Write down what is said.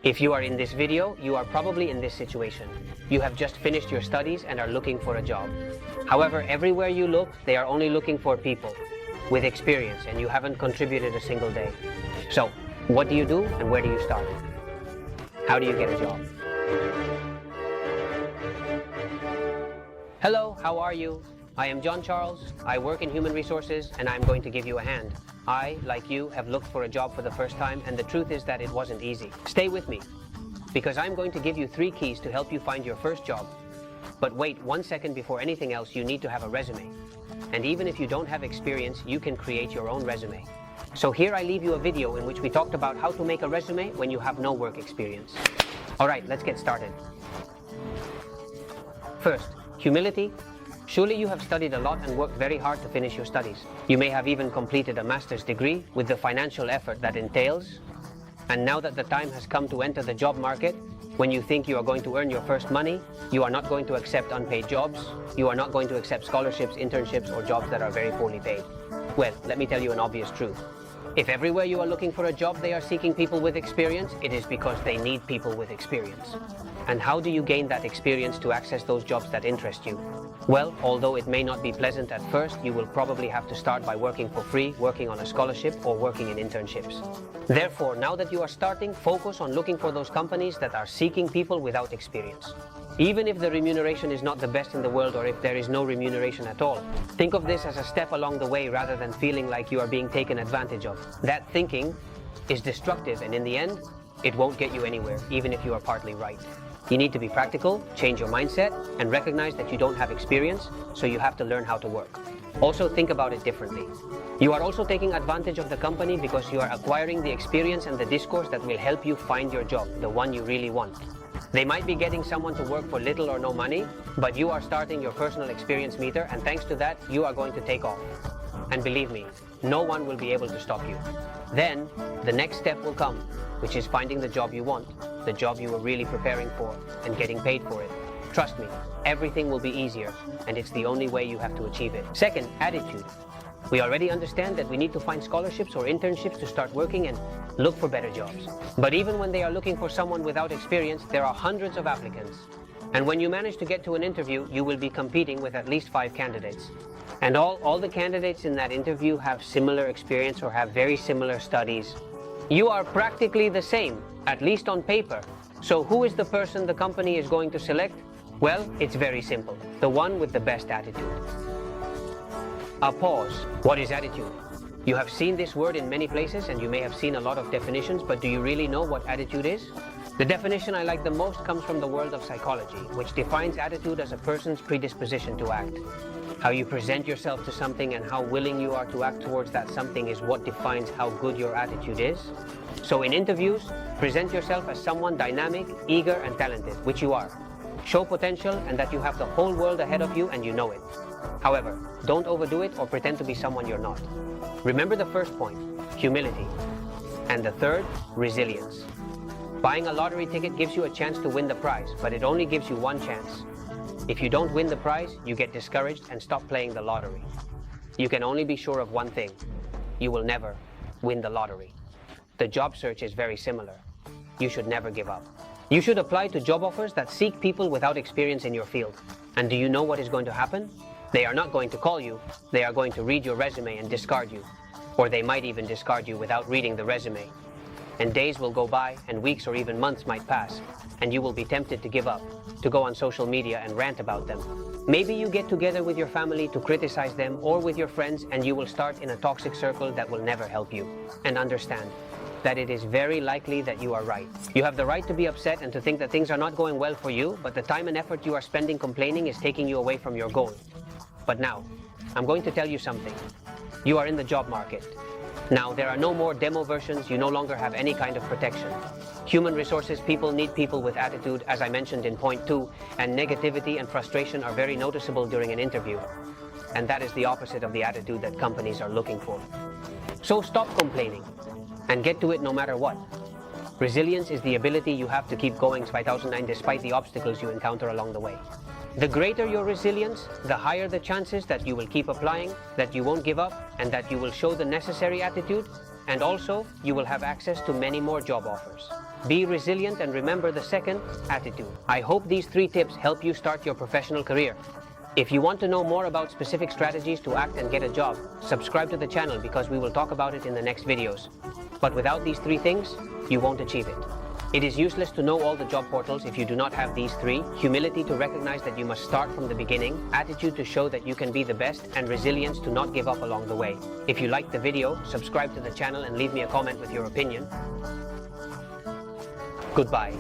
If you are in this video, you are probably in this situation. You have just finished your studies and are looking for a job. However, everywhere you look, they are only looking for people with experience, and you haven't contributed a single day. So, what do you do and where do you start? How do you get a job? Hello, how are you? I am John Charles. I work in human resources and I'm going to give you a hand. I, like you, have looked for a job for the first time, and the truth is that it wasn't easy. Stay with me, because I'm going to give you 3 keys to help you find your first job. But wait 1 second, before anything else, you need to have a resume. And even if you don't have experience, you can create your own resume. So here I leave you a video in which we talked about how to make a resume when you have no work experience. Alright, let's get started. First, humility. Surely you have studied a lot and worked very hard to finish your studies. You may have even completed a master's degree with the financial effort that entails. And now that the time has come to enter the job market, when you think you are going to earn your first money, you are not going to accept unpaid jobs. You are not going to accept scholarships, internships, or jobs that are very poorly paid. Well, let me tell you an obvious truth. If everywhere you are looking for a job they are seeking people with experience, it is because they need people with experience. And how do you gain that experience to access those jobs that interest you? Well, although it may not be pleasant at first, you will probably have to start by working for free, working on a scholarship, or working in internships. Therefore, now that you are starting, focus on looking for those companies that are seeking people without experience. Even if the remuneration is not the best in the world, or if there is no remuneration at all, think of this as a step along the way rather than feeling like you are being taken advantage of. That thinking is destructive, and in the end, it won't get you anywhere, even if you are partly right. You need to be practical, change your mindset, and recognize that you don't have experience, so you have to learn how to work. Also, think about it differently. You are also taking advantage of the company because you are acquiring the experience and the discourse that will help you find your job, the one you really want. They might be getting someone to work for little or no money, but you are starting your personal experience meter, and thanks to that, you are going to take off. And believe me, no one will be able to stop you. Then, the next step will come, which is finding the job you want, the job you were really preparing for, and getting paid for it. Trust me, everything will be easier, and it's the only way you have to achieve it. Second, attitude. We already understand that we need to find scholarships or internships to start working and look for better jobs. But even when they are looking for someone without experience, there are hundreds of applicants. And when you manage to get to an interview, you will be competing with at least 5 candidates. And all the candidates in that interview have similar experience or have very similar studies. You are practically the same, at least on paper. So who is the person the company is going to select? Well, it's very simple. The one with the best attitude. A pause. What is attitude? You have seen this word in many places and you may have seen a lot of definitions, but do you really know what attitude is? The definition I like the most comes from the world of psychology, which defines attitude as a person's predisposition to act. How you present yourself to something and how willing you are to act towards that something is what defines how good your attitude is. So in interviews, present yourself as someone dynamic, eager, and talented, which you are. Show potential and that you have the whole world ahead of you and you know it. However, don't overdo it or pretend to be someone you're not. Remember the first point, humility. And the third, resilience. Buying a lottery ticket gives you a chance to win the prize, but it only gives you one chance. If you don't win the prize, you get discouraged and stop playing the lottery. You can only be sure of one thing. You will never win the lottery. The job search is very similar. You should never give up. You should apply to job offers that seek people without experience in your field. And do you know what is going to happen? They are not going to call you. They are going to read your resume and discard you. Or they might even discard you without reading the resume. And days will go by, and weeks or even months might pass, and you will be tempted to give up, to go on social media and rant about them. Maybe you get together with your family to criticize them, or with your friends, and you will start in a toxic circle that will never help you. And understand that it is very likely that you are right. You have the right to be upset and to think that things are not going well for you, but the time and effort you are spending complaining is taking you away from your goal. But now, I'm going to tell you something. You are in the job market. Now, there are no more demo versions. You no longer have any kind of protection. Human resources people need people with attitude, as I mentioned in point 2, and negativity and frustration are very noticeable during an interview. And that is the opposite of the attitude that companies are looking for. So stop complaining and get to it no matter what. Resilience is the ability you have to keep going 2009 despite the obstacles you encounter along the way. The greater your resilience, the higher the chances that you will keep applying, that you won't give up, and that you will show the necessary attitude, and also you will have access to many more job offers. be resilient, and remember the second, attitude. I hope these 3 tips help you start your professional career. If you want to know more about specific strategies to act and get a job, subscribe to the channel because we will talk about it in the next videos. But without these 3 things, you won't achieve it. It is useless to know all the job portals if you do not have these 3. Humility to recognize that you must start from the beginning, attitude to show that you can be the best, and resilience to not give up along the way. If you liked the video, subscribe to the channel and leave me a comment with your opinion. Goodbye.